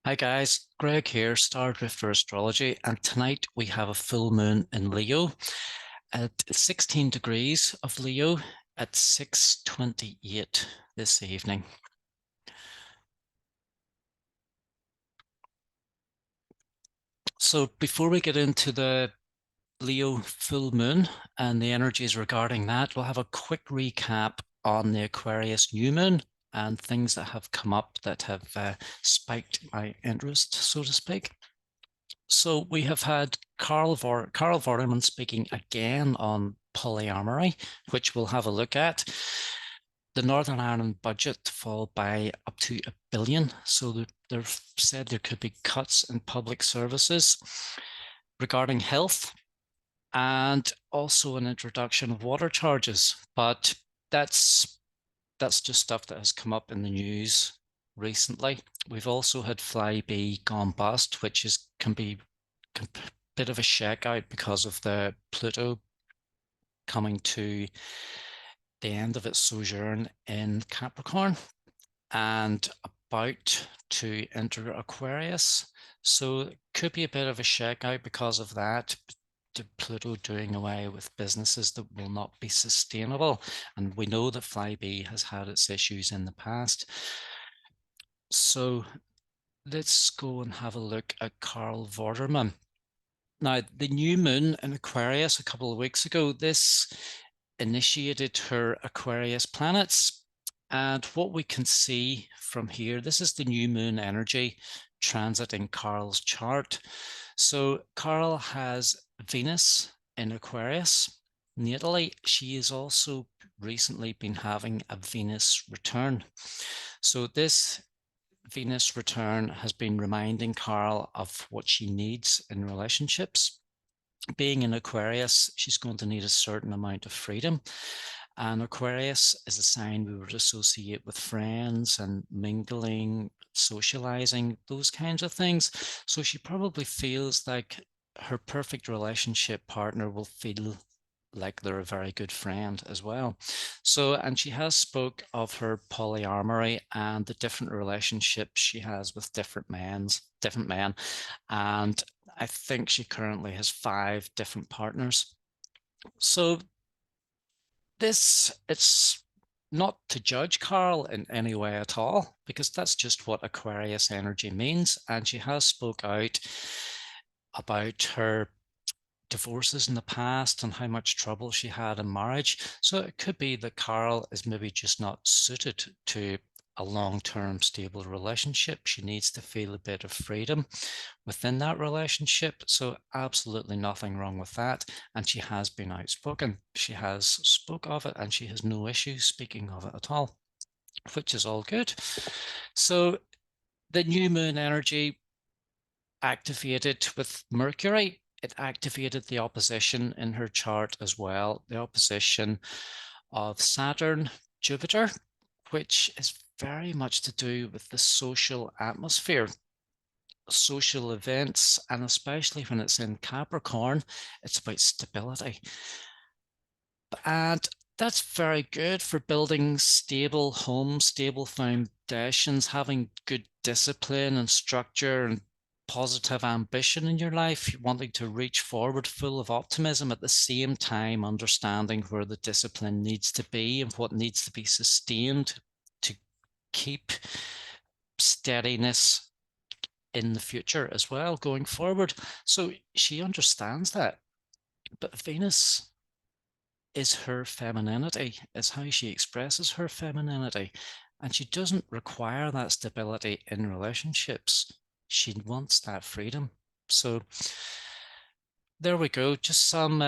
Hi guys, Greg here, StarDrifter Astrology, and tonight we have a full moon in Leo at 16 degrees of Leo at 6:28 this evening. So before we get into the Leo full moon and the energies regarding that, we'll have a quick recap on the Aquarius new moon and things that have come up that have spiked my interest, so to speak. So we have had Carl Vorderman speaking again on polyamory, which we'll have a look at. The Northern Ireland budget fall by up to £1 billion. So they've said there could be cuts in public services regarding health and also an introduction of water charges. But that's just stuff that has come up in the news recently. We've also had Flybe gone bust, which can be a bit of a shakeout because of the Pluto coming to the end of its sojourn in Capricorn and about to enter Aquarius. So it could be a bit of a shakeout because of that. Pluto doing away with businesses that will not be sustainable. And we know that Flybe has had its issues in the past. So let's go and have a look at Carl Vorderman. Now, the new moon in Aquarius a couple of weeks ago, this initiated her Aquarius planets. And what we can see from here, this is the new moon energy transit in Carl's chart. So Carl has Venus in Aquarius. Natally, she has also recently been having a Venus return. So this Venus return has been reminding Carl of what she needs in relationships. Being in Aquarius, she's going to need a certain amount of freedom. And Aquarius is a sign we would associate with friends and mingling, socializing, those kinds of things. So she probably feels like her perfect relationship partner will feel like they're a very good friend as well. So, and she has spoke of her polyamory and the different relationships she has with different men. And I think she currently has 5 different partners. So it's not to judge Carl in any way at all, because that's just what Aquarius energy means. And she has spoke out about her divorces in the past and how much trouble she had in marriage. So it could be that Carl is maybe just not suited to a long-term stable relationship. She needs to feel a bit of freedom within that relationship. So absolutely nothing wrong with that. And she has been outspoken. She has spoke of it and she has no issue speaking of it at all, which is all good. So the new moon energy activated with Mercury. It activated the opposition in her chart as well, the opposition of Saturn, Jupiter, which is very much to do with the social atmosphere, social events, and especially when it's in Capricorn, it's about stability. And that's very good for building stable homes, stable foundations, having good discipline and structure and positive ambition in your life, wanting to reach forward full of optimism, at the same time understanding where the discipline needs to be and what needs to be sustained to keep steadiness in the future as well going forward. So she understands that. But Venus is her femininity, is how she expresses her femininity. And she doesn't require that stability in relationships. She wants that freedom. So there we go. Just some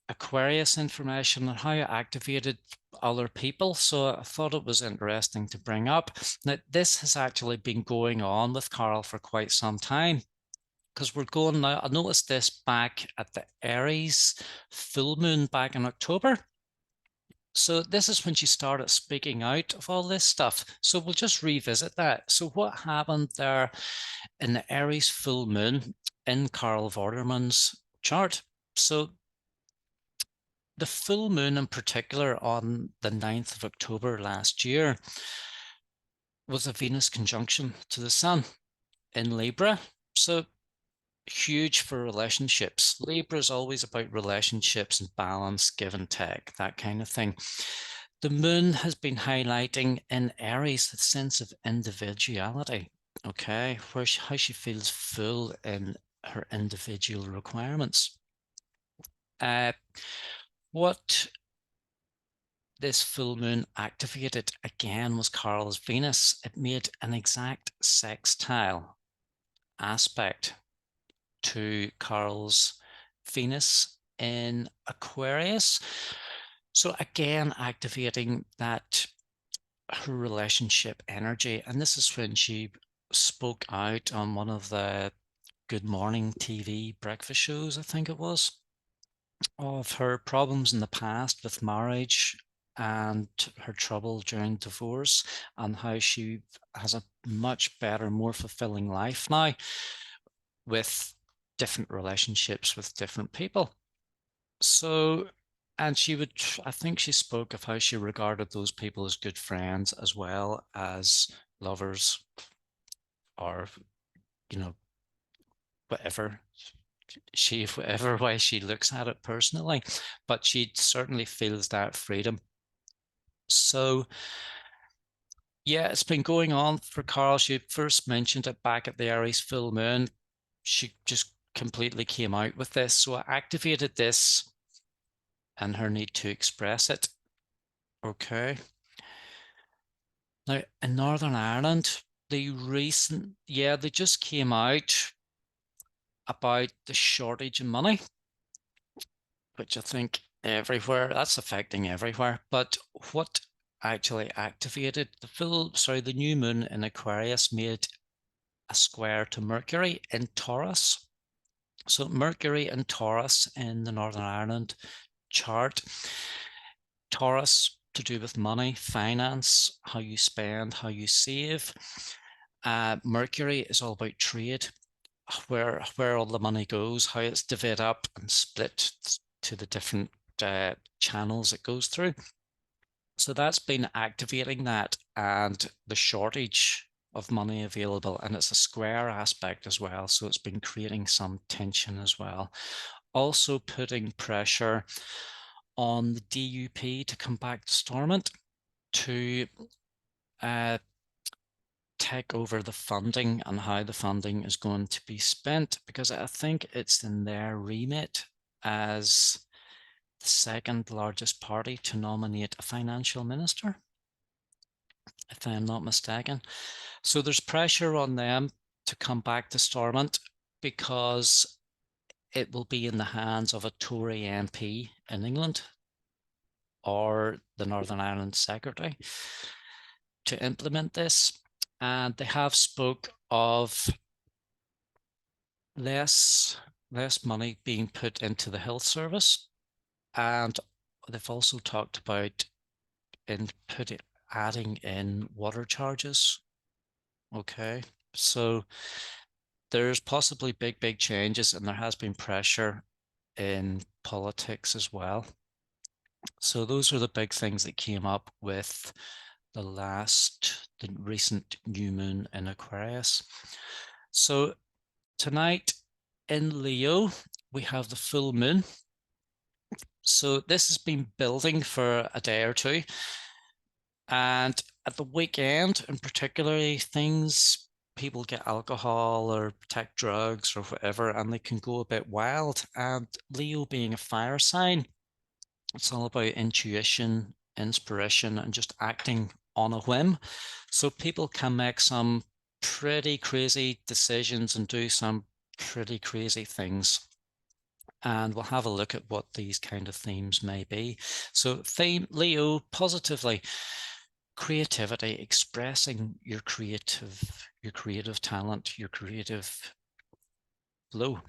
Aquarius information on how it activated other people. So I thought it was interesting to bring up. Now, this has actually been going on with Carl for quite some time, because we're going now. I noticed this back at the Aries full moon back in October. So this is when she started speaking out of all this stuff. So we'll just revisit that. So what happened there in the Aries full moon in Carl Vorderman's chart? So the full moon in particular on the 9th of October last year was a Venus conjunction to the sun. in Libra. So huge for relationships. Libra is always about relationships and balance, give and take, that kind of thing. The moon has been highlighting in Aries the sense of individuality, okay, how she feels full in her individual requirements. What this full moon activated again was Carl's Venus. It made an exact sextile aspect to Carl's Venus in Aquarius. So again, activating that her relationship energy. And this is when she spoke out on one of the Good Morning TV breakfast shows, I think it was, of her problems in the past with marriage and her trouble during divorce, and how she has a much better, more fulfilling life now with different relationships with different people. So, and she would, I think she spoke of how she regarded those people as good friends as well as lovers, or, you know, whatever whatever way she looks at it personally, but she certainly feels that freedom. So yeah, it's been going on for Carl. She first mentioned it back at the Aries full moon. She just completely came out with this. So I activated this and her need to express it. Okay. Now, in Northern Ireland, they just came out about the shortage of money, which I think that's affecting everywhere. But what actually activated the new moon in Aquarius made a square to Mercury in Taurus. So Mercury and Taurus in the Northern Ireland chart. Taurus to do with money, finance, how you spend, how you save. Mercury is all about trade, where all the money goes, how it's divided up and split to the different channels it goes through. So that's been activating that and the shortage of money available, and it's a square aspect as well. So it's been creating some tension as well. Also putting pressure on the DUP to come back to Stormont to take over the funding and how the funding is going to be spent, because I think it's in their remit as the second largest party to nominate a financial minister, if I'm not mistaken. So there's pressure on them to come back to Stormont because it will be in the hands of a Tory MP in England or the Northern Ireland Secretary to implement this. And they have spoke of less money being put into the health service, and they've also talked about adding in water charges. Okay, so there's possibly big changes, and there has been pressure in politics as well. So those are the big things that came up with the recent new moon in Aquarius. So tonight in Leo, we have the full moon. So this has been building for a day or two. And at the weekend, in particularly, people get alcohol or take drugs or whatever, and they can go a bit wild. And Leo being a fire sign, it's all about intuition, inspiration, and just acting on a whim. So people can make some pretty crazy decisions and do some pretty crazy things. And we'll have a look at what these kind of themes may be. So theme, Leo, positively, creativity, expressing your creative talent, your creative flow.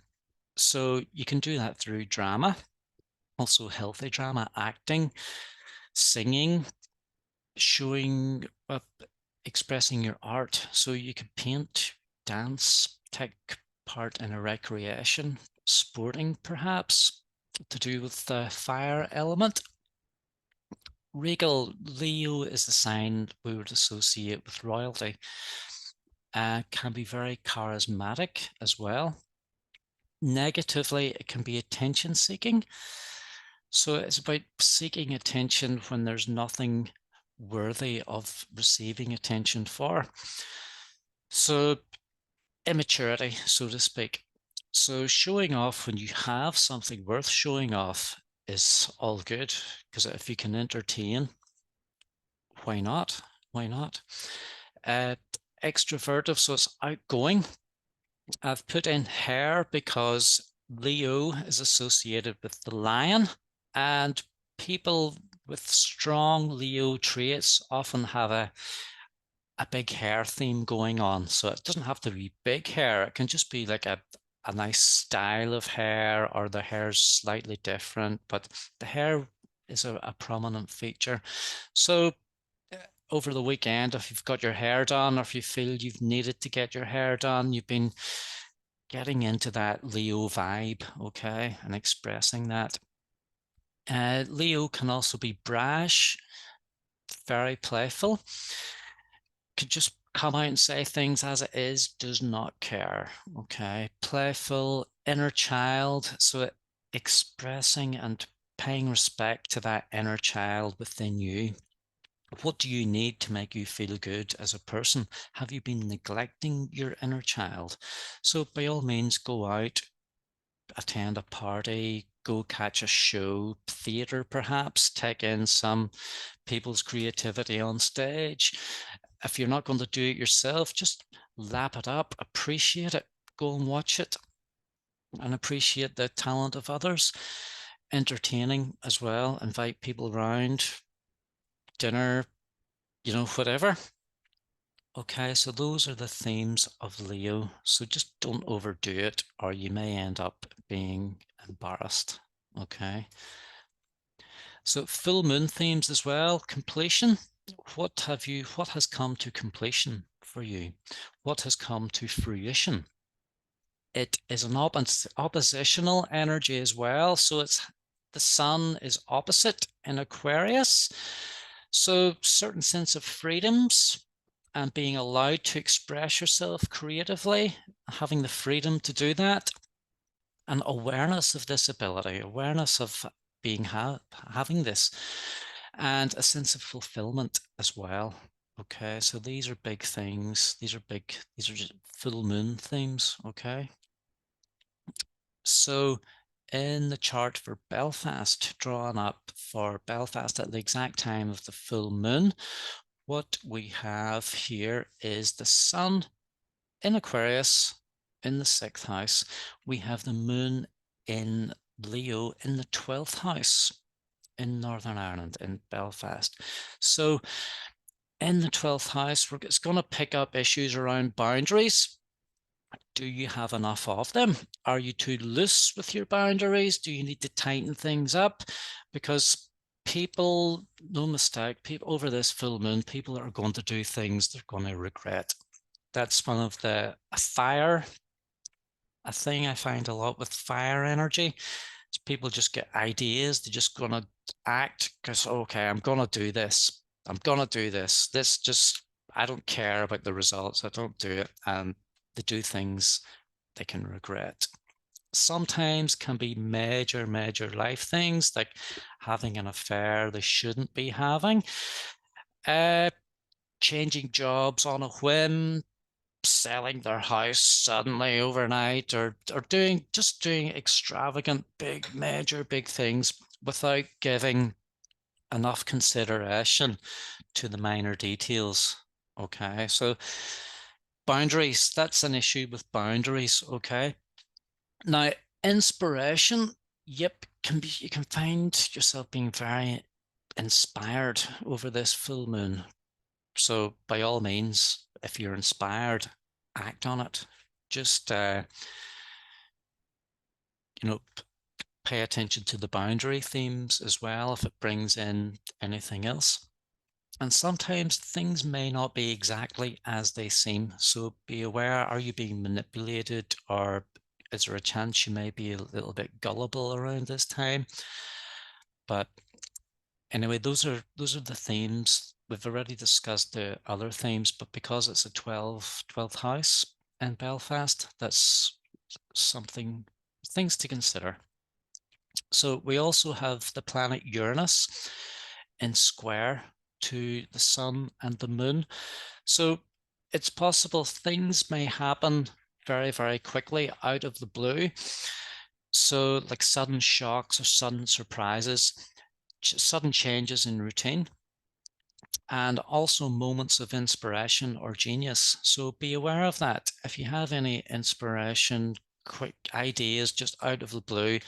So you can do that through drama, also healthy drama, acting, singing, showing up, expressing your art. So you could paint, dance, take part in a recreation, sporting perhaps, to do with the fire element. Regal Leo is the sign we would associate with royalty. can be very charismatic as well. Negatively, it can be attention seeking. So it's about seeking attention when there's nothing worthy of receiving attention for. So immaturity, so to speak. So showing off when you have something worth showing off is all good, because if you can entertain, why not? Why not? Uh, Extroverted, so it's outgoing. I've put in hare because Leo is associated with the lion, and people with strong Leo traits often have a big hair theme going on. So it doesn't have to be big hair. It can just be like a nice style of hair, or the hair's slightly different, but the hair is a prominent feature. So over the weekend, if you've got your hair done, or if you feel you've needed to get your hair done, you've been getting into that Leo vibe, okay, and expressing that. Leo can also be brash, very playful, could just come out and say things as it is, does not care, okay. Playful, inner child, so expressing and paying respect to that inner child within you. What do you need to make you feel good as a person? Have you been neglecting your inner child? So by all means, go out, attend a party, go catch a show, theatre perhaps, take in some people's creativity on stage. If you're not going to do it yourself, just lap it up, appreciate it, go and watch it, and appreciate the talent of others. Entertaining as well, invite people around, dinner, whatever. Okay, so those are the themes of Leo. So just don't overdo it, or you may end up being embarrassed. Okay. So full moon themes as well. Completion. What has come to completion for you? What has come to fruition? It is an oppositional energy as well. So the sun is opposite in Aquarius. So certain sense of freedoms and being allowed to express yourself creatively, having the freedom to do that, and awareness of this ability, awareness of having this, and a sense of fulfillment as well. Okay, so these are big things. These are just full moon themes. Okay. So in the chart for Belfast, drawn up for Belfast at the exact time of the full moon, what we have here is the sun in Aquarius in the 6th house. We have the moon in Leo in the 12th house in Northern Ireland, in Belfast. So in the 12th house, it's going to pick up issues around boundaries. Do you have enough of them? Are you too loose with your boundaries? Do you need to tighten things up? Because people, no mistake, people over this full moon, people are going to do things they're going to regret. That's one of a thing I find a lot with fire energy. Is people just get ideas, they're just going to act because, okay, I'm going to do this. I'm going to do this. I don't care about the results. I don't do it. And they do things they can regret. Sometimes can be major, major life things like having an affair they shouldn't be having, changing jobs on a whim, selling their house suddenly overnight, or doing extravagant, big, major, big things without giving enough consideration to the minor details. Okay, so boundaries, that's an issue with boundaries. Okay. Now, inspiration, yep, you can find yourself being very inspired over this full moon. So by all means, if you're inspired, act on it. Just pay attention to the boundary themes as well if it brings in anything else. And sometimes things may not be exactly as they seem. So be aware, are you being manipulated, or is there a chance you may be a little bit gullible around this time? But anyway, those are the themes we've already discussed the other themes, but because it's a 12th house in Belfast, that's things to consider. So we also have the planet Uranus in square to the sun and the moon. So it's possible things may happen very, very quickly out of the blue. So like sudden shocks or sudden surprises, sudden changes in routine, and also moments of inspiration or genius. So be aware of that. If you have any inspiration, quick ideas just out of the blue,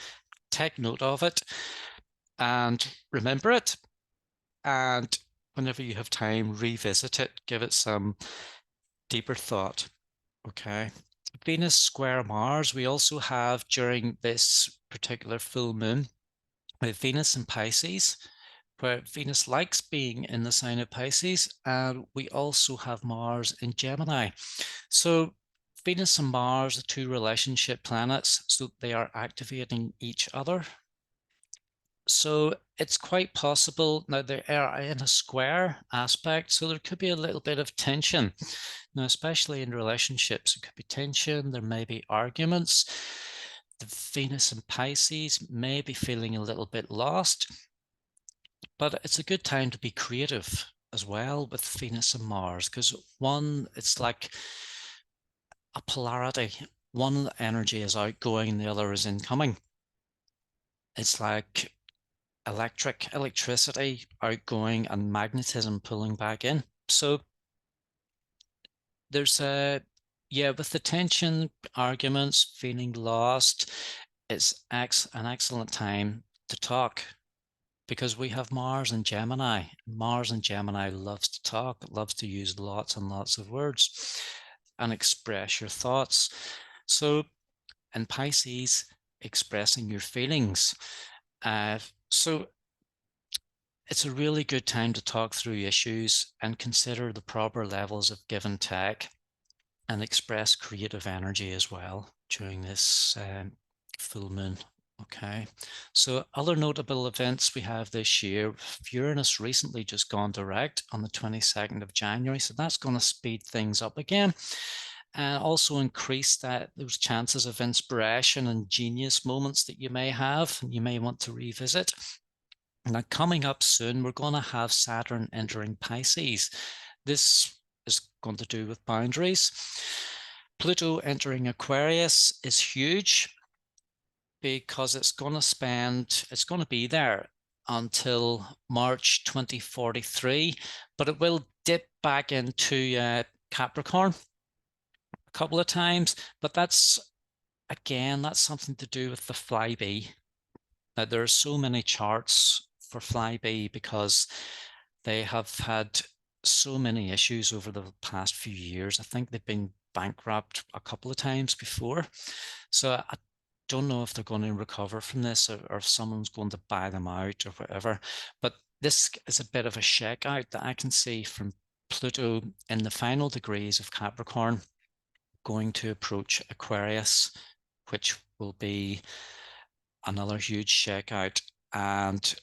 take note of it and remember it. And whenever you have time, revisit it, give it some deeper thought. Okay. Venus square Mars, we also have during this particular full moon with Venus in Pisces, where Venus likes being in the sign of Pisces, and we also have Mars in Gemini. So Venus and Mars are two relationship planets, so they are activating each other. So it's quite possible now they are in a square aspect, so there could be a little bit of tension. Now, especially in relationships, it could be tension, there may be arguments. The Venus and Pisces may be feeling a little bit lost, but it's a good time to be creative as well with Venus and Mars, because one, it's like a polarity. One energy is outgoing and the other is incoming. It's like electricity outgoing and magnetism pulling back in. So there's with the tension, arguments, feeling lost, it's an excellent time to talk because we have Mars and Gemini. Mars and Gemini loves to talk, loves to use lots and lots of words and express your thoughts. So in Pisces, expressing your feelings. So it's a really good time to talk through issues and consider the proper levels of give and take and express creative energy as well during this full moon. Okay, so other notable events we have this year, Uranus recently just gone direct on the 22nd of January, so that's going to speed things up again and also increase those chances of inspiration and genius moments that you may have and you may want to revisit. Now, coming up soon, we're going to have Saturn entering Pisces. This is going to do with boundaries. Pluto entering Aquarius is huge because it's going to be there until March 2043, but it will dip back into Capricorn a couple of times. But that's something to do with the flyby. Now, there are so many charts for flyby because they have had so many issues over the past few years. I think they've been bankrupt a couple of times before. So I don't know if they're going to recover from this or if someone's going to buy them out or whatever. But this is a bit of a shakeout that I can see from Pluto in the final degrees of Capricorn going to approach Aquarius, which will be another huge shakeout. And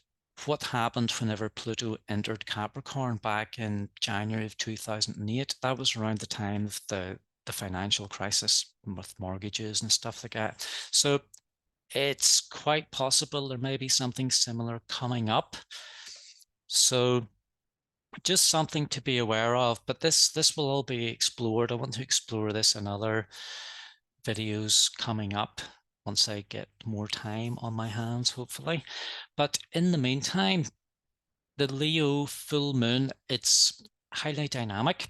what happened whenever Pluto entered Capricorn back in January of 2008, that was around the time of the financial crisis with mortgages and stuff like that. So it's quite possible there may be something similar coming up. So just something to be aware of, but this will all be explored. I want to explore this in other videos coming up once I get more time on my hands, hopefully. But in the meantime, the Leo full moon, it's highly dynamic.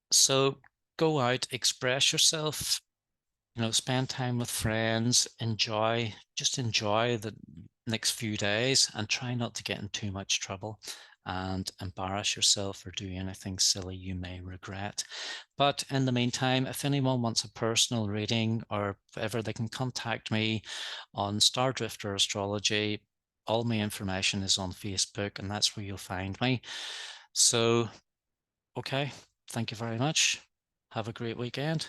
So go out, express yourself, spend time with friends, just enjoy the next few days and try not to get in too much trouble and embarrass yourself or do anything silly you may regret. But in the meantime, if anyone wants a personal reading or whatever, they can contact me on StarDrifter Astrology. All my information is on Facebook and that's where you'll find me. So, okay, thank you very much. Have a great weekend.